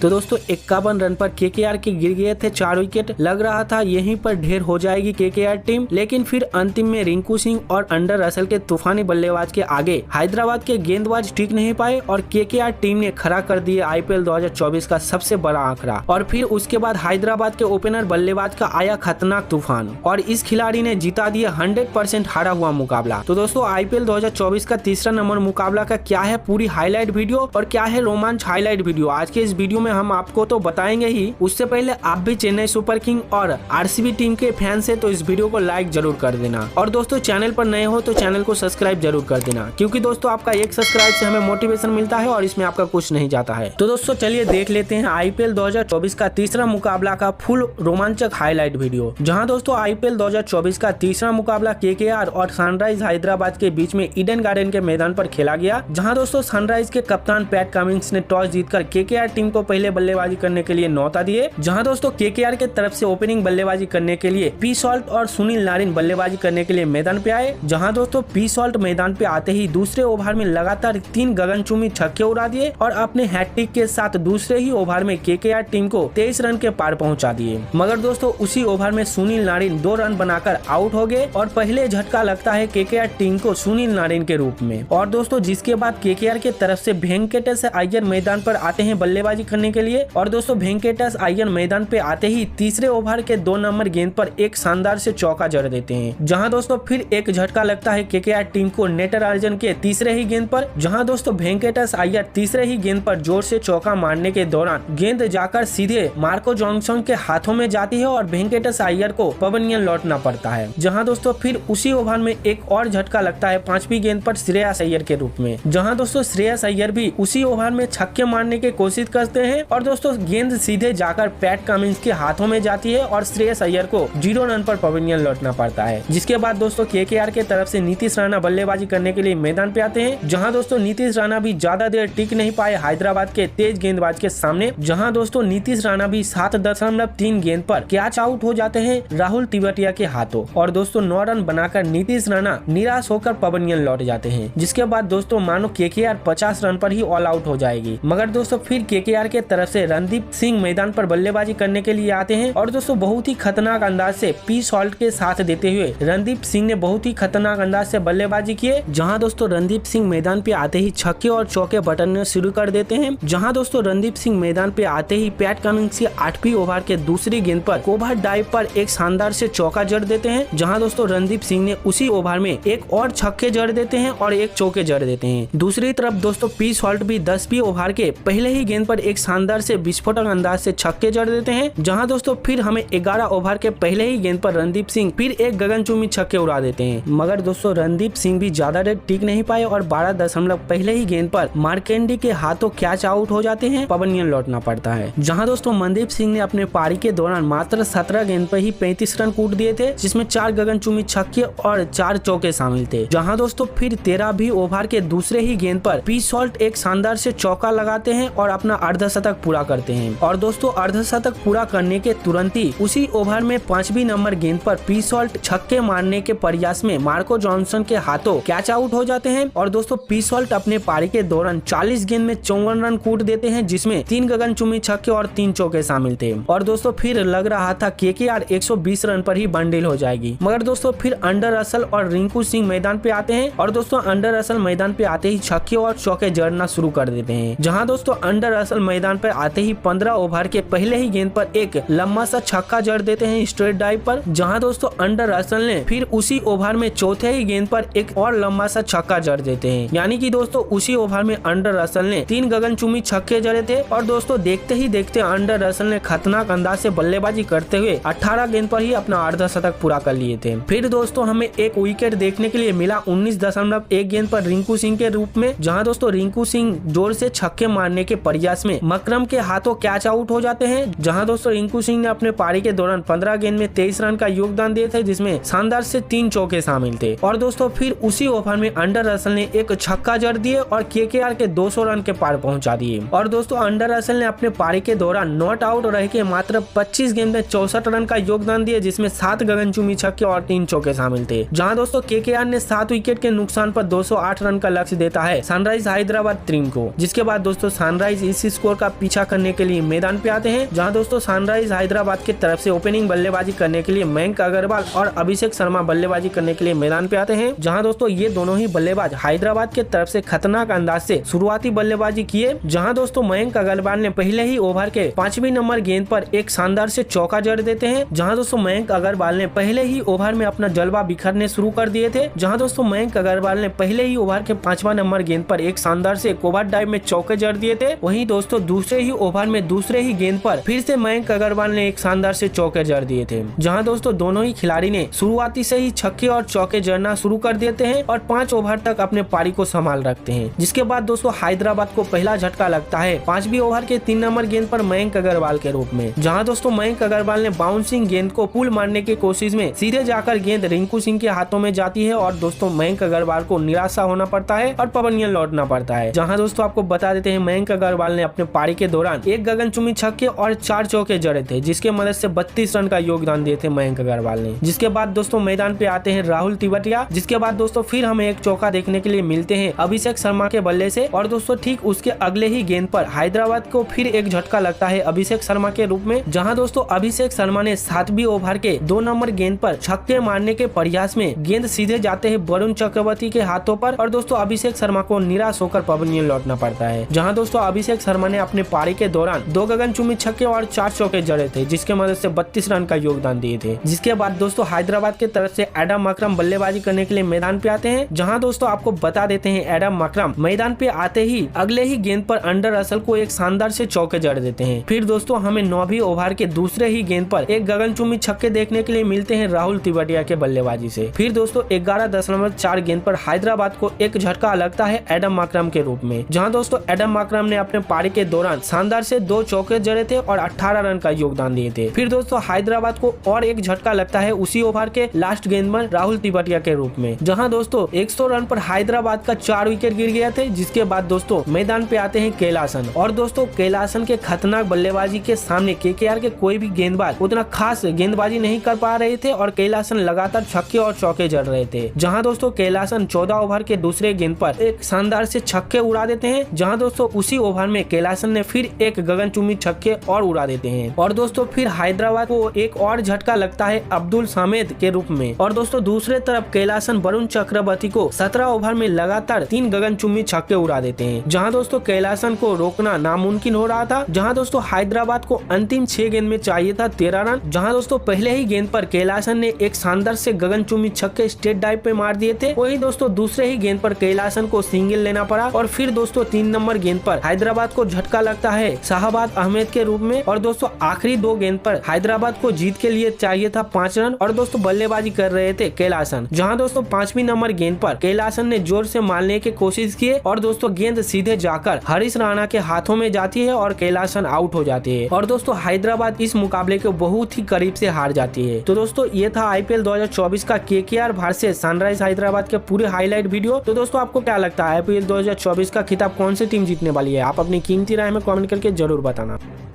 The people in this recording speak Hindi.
तो दोस्तों 51 रन पर केकेआर के गिर गए थे 4 विकेट। लग रहा था यहीं पर ढेर हो जाएगी केकेआर टीम, लेकिन फिर अंतिम में रिंकू सिंह और अंडर रसल के तूफानी बल्लेबाज के आगे हैदराबाद के गेंदबाज टिक नहीं पाए और केकेआर टीम ने खड़ा कर दिया आईपीएल 2024 का सबसे बड़ा आंकड़ा। और फिर उसके बाद हैदराबाद के ओपनर बल्लेबाज का आया खतरनाक तूफान और इस खिलाड़ी ने जिता दिया 100% हारा हुआ मुकाबला। तो दोस्तों आईपीएल 2024 का तीसरा नंबर मुकाबला का क्या है पूरी हाईलाइट वीडियो और क्या है रोमांच हाईलाइट वीडियो, आज के इस वीडियो में हम आपको तो बताएंगे ही। उससे पहले आप भी चेन्नई सुपर किंग और आरसीबी टीम के फैन से तो इस वीडियो को लाइक जरूर कर देना और दोस्तों चैनल पर नए हो तो चैनल को सब्सक्राइब जरूर कर देना, क्योंकि दोस्तों आपका एक सब्सक्राइब से हमें मोटिवेशन मिलता है और इसमें आपका कुछ नहीं जाता है। तो दोस्तों चलिए देख लेते हैं आईपीएल 2024 का तीसरा मुकाबला का फुल रोमांचक हाईलाइट वीडियो। जहां दोस्तों आईपीएल 2024 का तीसरा मुकाबला केकेआर और सनराइज हैदराबाद के बीच में ईडन गार्डन के मैदान पर खेला गया। जहां दोस्तों सनराइज के कप्तान पैट कमिंस ने टॉस जीतकर केकेआर टीम को पहले बल्लेबाजी करने के लिए न्योता दिए। जहां दोस्तों केकेआर के तरफ से ओपनिंग बल्लेबाजी करने के लिए पी सॉल्ट और सुनील नारिन बल्लेबाजी करने के लिए मैदान पे आए। जहां दोस्तों पी सॉल्ट मैदान पे आते ही दूसरे ओवर में लगातार 3 गगनचुंबी छक्के उड़ा दिए और अपने हैट्रिक के साथ दूसरे ही ओवर में केकेआर टीम को 23 रन के पार पहुंचा दिए। मगर दोस्तों उसी ओवर में सुनील नारिन 2 रन बनाकर आउट हो गए और पहले झटका लगता है केकेआर टीम को सुनील नारिन के रूप में। और दोस्तों जिसके बाद केकेआर के तरफ से वेंकटेश अय्यर मैदान पर आते हैं बल्लेबाजी करने के लिए और दोस्तों वेंकटेश अय्यर मैदान पे आते ही तीसरे ओवर के 2 नंबर गेंद पर एक शानदार से चौका जड़ देते हैं। जहां दोस्तों फिर एक झटका लगता है केकेआर टीम को नेटराजन के तीसरे ही गेंद पर। जहां दोस्तों वेंकटेश अय्यर तीसरे ही गेंद पर जोर से चौका मारने के दौरान गेंद जाकर सीधे मार्को जॉनसन के हाथों में जाती है और वेंकटेश अय्यर को पवेलियन लौटना पड़ता है। जहां दोस्तों फिर उसी ओवर में एक और झटका लगता है 5वीं गेंद पर श्रेयस अय्यर के रूप में। जहां दोस्तों श्रेयस अय्यर भी उसी ओवर में छक्के मारने की कोशिश करते हैं और दोस्तों गेंद सीधे जाकर पैट कमिंस के हाथों में जाती है और श्रेयस अय्यर को 0 रन पर पवेलियन लौटना पड़ता है। जिसके बाद दोस्तों केकेआर के तरफ से नीतीश राणा बल्लेबाजी करने के लिए मैदान पे आते हैं। जहां दोस्तों नीतीश राणा भी ज्यादा देर टिक नहीं पाए हैदराबाद के तेज गेंदबाज के सामने। जहां दोस्तों नीतीश राणा भी 7.3 गेंद पर कैच आउट हो जाते हैं राहुल तिवाटिया के हाथों और दोस्तों 9 रन बनाकर नीतीश राणा निराश होकर पवेलियन लौट जाते हैं। जिसके बाद दोस्तों मानो केकेआर 50 रन पर ही ऑल आउट हो जाएगी। मगर दोस्तों फिर केकेआर के तरफ से रणदीप सिंह मैदान पर बल्लेबाजी करने के लिए आते हैं और दोस्तों बहुत ही खतरनाक अंदाज से पी सॉल्ट के साथ देते हुए रणदीप सिंह ने बहुत ही खतरनाक अंदाज से बल्लेबाजी किए। जहां दोस्तों रणदीप सिंह मैदान पे आते ही छक्के और चौके बटन शुरू कर देते हैं। जहां दोस्तों रणदीप सिंह मैदान पे आते ही पैट कमिंस के 8वीं ओवर के दूसरी गेंद पर कोवर डाइव पर एक शानदार से चौका जड़ देते हैं। जहां दोस्तों रणदीप सिंह ने उसी ओवर में एक और छक्के जड़ देते हैं और एक चौके जड़ देते हैं। दूसरी तरफ दोस्तों पी सॉल्ट भी 10वीं ओवर के पहले ही गेंद पर एक शानदार से विस्फोटक अंदाज से छक्के जड़ देते हैं। जहां दोस्तों फिर हमें 11 ओवर के पहले ही गेंद पर रणदीप सिंह फिर एक गगनचुंबी छक्के उड़ा देते हैं। मगर दोस्तों रणदीप सिंह भी ज्यादा देर टिक नहीं पाए और 12 पहले ही गेंद पर मार्केंडी के हाथों कैच आउट हो जाते हैं, पवेलियन लौटना पड़ता है। जहां दोस्तों मनदीप सिंह ने अपने पारी के दौरान मात्र 17 गेंद पर ही 35 रन कूट दिए थे, जिसमें 4 गगनचुंबी छक्के और 4 चौके शामिल थे। जहां दोस्तों फिर 13वीं ओवर के दूसरे ही गेंद पर पी सॉल्ट एक शानदार से चौका लगाते हैं और अपना अर्धशतक पूरा करते हैं। और दोस्तों अर्धशतक पूरा करने के तुरंत ही उसी ओवर में 5वीं नंबर गेंद पर पी सॉल्ट छक्के मारने के प्रयास में मार्को जॉनसन के हाथों कैच आउट हो जाते हैं। और दोस्तों पी सॉल्ट अपने पारी के दौरान 40 गेंद में 54 रन कूट देते हैं, जिसमें 3 गगनचुंबी छक्के और 3 चौके शामिल थे। और दोस्तों फिर लग रहा था केकेआर 120 रन पर ही बंडल हो जाएगी। मगर दोस्तों फिर अंडर रसल और रिंकू सिंह मैदान पे आते हैं और दोस्तों अंडर रसल मैदान पे आते ही छक्के और चौके जड़ना शुरू कर देते हैं। जहां दोस्तों अंडर रसल मैदान पे आते ही 15 ओवर के पहले ही गेंद पर एक लंबा सा छक्का जड़ देते हैं स्ट्रेट डाइव पर। जहां दोस्तों अंडर रसल ने फिर उसी ओवर में चौथे ही गेंद पर एक और लंबा सा छक्का जड़ देते हैं। यानी कि दोस्तों उसी ओवर में अंडर रसल ने 3 गगनचुंबी छक्के जड़े थे और दोस्तों देखते ही देखते अंडर रसल ने खतरनाक अंदाज से बल्लेबाजी करते हुए 18 गेंद पर ही अपना अर्धशतक पूरा कर लिए थे। फिर दोस्तों हमें एक विकेट देखने के लिए मिला 19.1 गेंद पर रिंकू सिंह के रूप में। जहां दोस्तों रिंकू सिंह जोर से छक्के मारने के प्रयास में मकरम के हाथों कैच आउट हो जाते हैं। जहां दोस्तों रिंकू सिंह ने अपने पारी के दौरान 15 गेंद में 23 रन का योगदान दिए थे, जिसमें शानदार से 3 चौके शामिल थे। और दोस्तों फिर उसी ओवर में अंडर रसल ने एक छक्का जड़ दिए और केकेआर के 200 रन के पार पहुंचा दिए। और दोस्तों अंडर रसल ने अपने पारी के दौरान नॉट आउट रह के मात्र 25 गेंद में 64 रन का योगदान दिए, जिसमें 7 गगनचुंबी छक्के और 3 चौके शामिल थे। जहां दोस्तों केकेआर ने 7 विकेट के नुकसान पर 208 रन का लक्ष्य देता है सनराइज हैदराबाद टीम को। जिसके बाद दोस्तों सनराइज इस स्कोर का का पीछा करने के लिए मैदान पे आते हैं, जहां दोस्तों सनराइज हैदराबाद की तरफ से ओपनिंग बल्लेबाजी करने के लिए मयंक अग्रवाल और अभिषेक शर्मा बल्लेबाजी करने के लिए मैदान पे आते हैं। जहां दोस्तों ये दोनों ही बल्लेबाज हैदराबाद के तरफ से खतरनाक अंदाज से शुरुआती बल्लेबाजी किए, जहां दोस्तों मयंक अग्रवाल ने पहले ही ओवर के 5वीं नंबर गेंद पर एक शानदार से चौका जड़ देते हैं। जहां दोस्तों मयंक अग्रवाल ने पहले ही ओवर में अपना जलवा बिखरने शुरू कर दिए थे। जहां दोस्तों मयंक अग्रवाल ने पहले ही ओवर के 5वां नंबर गेंद पर एक शानदार से ओवर डाइव में चौके जड़ दिए थे। वहीं दोस्तों दूसरे ही ओवर में दूसरे ही गेंद पर फिर से मयंक अग्रवाल ने एक शानदार से चौके जड़ दिए थे। जहां दोस्तों दोनों ही खिलाड़ी ने शुरुआती से ही छक्के और चौके जड़ना शुरू कर देते हैं और 5 ओवर तक अपने पारी को संभाल रखते हैं। जिसके बाद दोस्तों हैदराबाद को पहला झटका लगता है 5वीं ओवर के 3 नंबर गेंद पर मयंक अग्रवाल के रूप में। जहां दोस्तों मयंक अग्रवाल ने बाउंसिंग गेंद को पुल मारने की कोशिश में सीधे जाकर गेंद रिंकू सिंह के हाथों में जाती है और दोस्तों मयंक अग्रवाल को निराशा होना पड़ता है और पवेलियन लौटना पड़ता है। जहां दोस्तों आपको बता देते हैं मयंक अग्रवाल ने अपने पारी के दौरान एक गगनचुंबी छक्के और 4 चौके जड़े थे, जिसके मदद से 32 रन का योगदान दिए थे मयंक अग्रवाल ने। जिसके बाद दोस्तों मैदान पे आते हैं राहुल तिवाटिया। जिसके बाद दोस्तों फिर हमें एक चौका देखने के लिए मिलते हैं अभिषेक शर्मा के बल्ले से और दोस्तों ठीक उसके अगले ही गेंद पर हैदराबाद को फिर एक झटका लगता है अभिषेक शर्मा के रूप में। जहां दोस्तों अभिषेक शर्मा ने 7वीं ओवर के 2 नंबर गेंद पर छक्के मारने के प्रयास में गेंद सीधे जाते हैं वरुण चक्रवर्ती के हाथों पर और दोस्तों अभिषेक शर्मा को निराश होकर पवेलियन लौटना पड़ता है। जहां दोस्तों अभिषेक शर्मा ने अपने पारी के दौरान 2 गगनचुंबी छक्के और 4 चौके जड़े थे, जिसके मदद से 32 रन का योगदान दिए थे। जिसके बाद दोस्तों हैदराबाद के तरफ से एडम अकरम बल्लेबाजी करने के लिए मैदान पे आते हैं। जहां दोस्तों आपको बता देते हैं एडम अकरम मैदान पे आते ही अगले ही गेंद पर अंडर रसल को एक शानदार से चौके जड़ देते हैं। फिर दोस्तों हमें 9वीं ओवर के दूसरे ही गेंद पर एक गगनचुंबी छक्के देखने के लिए मिलते हैं राहुल तिवाटिया के बल्लेबाजी से। फिर दोस्तों 11.4 गेंद पर हैदराबाद को एक झटका लगता है एडम अकरम के रूप में। जहां दोस्तों एडम अकरम ने अपने पारी के दौरान शानदार से 2 चौके जड़े थे और 18 रन का योगदान दिए थे। फिर दोस्तों हैदराबाद को और एक झटका लगता है उसी ओवर के लास्ट गेंद में राहुल तिवाटिया के रूप में। जहां दोस्तों 100 रन पर हैदराबाद का 4 विकेट गिर गया थे। जिसके बाद दोस्तों मैदान पे आते हैं कैलासन और दोस्तों कैलासन के खतरनाक बल्लेबाजी के सामने केकेआर के कोई भी गेंदबाज उतना खास गेंदबाजी नहीं कर पा रहे थे और कैलासन लगातार छक्के और चौके जड़ रहे थे। जहां दोस्तों कैलासन 14 ओवर के दूसरे गेंद पर एक शानदार से छक्के उड़ा देते हैं। जहां दोस्तों उसी ओवर में कैलासन ने फिर एक गगनचुंबी छक्के और उड़ा देते हैं और दोस्तों फिर हैदराबाद को एक और झटका लगता है अब्दुल सामेद के रूप में। और दोस्तों दूसरे तरफ कैलासन वरुण चक्रवर्ती को 17 ओवर में लगातार 3 गगनचुंबी छक्के उड़ा देते हैं। जहां दोस्तों कैलासन को रोकना नामुमकिन हो रहा था। जहां दोस्तों हैदराबाद को अंतिम 6 गेंद में चाहिए था 13 रन। जहां दोस्तों पहले ही गेंद पर कैलासन ने एक शानदार से गगनचुंबी छक्के स्टेट डाइव पे मार दिए थे। वही दोस्तों दूसरे ही गेंद पर कैलासन को सिंगल लेना पड़ा और फिर दोस्तों 3 नंबर गेंद पर हैदराबाद को झटका लगता है शाहबाद अहमद के रूप में। और दोस्तों आखिरी 2 गेंद पर हैदराबाद को जीत के लिए चाहिए था 5 रन और दोस्तों बल्लेबाजी कर रहे थे कैलासन। जहां दोस्तों 5वीं नंबर गेंद पर कैलासन ने जोर से मारने की कोशिश की और दोस्तों गेंद सीधे जाकर हरीश राणा के हाथों में जाती है और कैलासन आउट हो जाती है और दोस्तों हैदराबाद इस मुकाबले को बहुत ही करीब से हार जाती है। तो दोस्तों ये था आईपीएल 2024 का केकेआर वर्सेस सनराइज हैदराबाद के पूरे हाईलाइट वीडियो। तो दोस्तों आपको क्या लगता है आईपीएल 2024 का खिताब कौन सी टीम जीतने वाली है? आप अपनी कीमती राय में कमेंट करके जरूर बताना।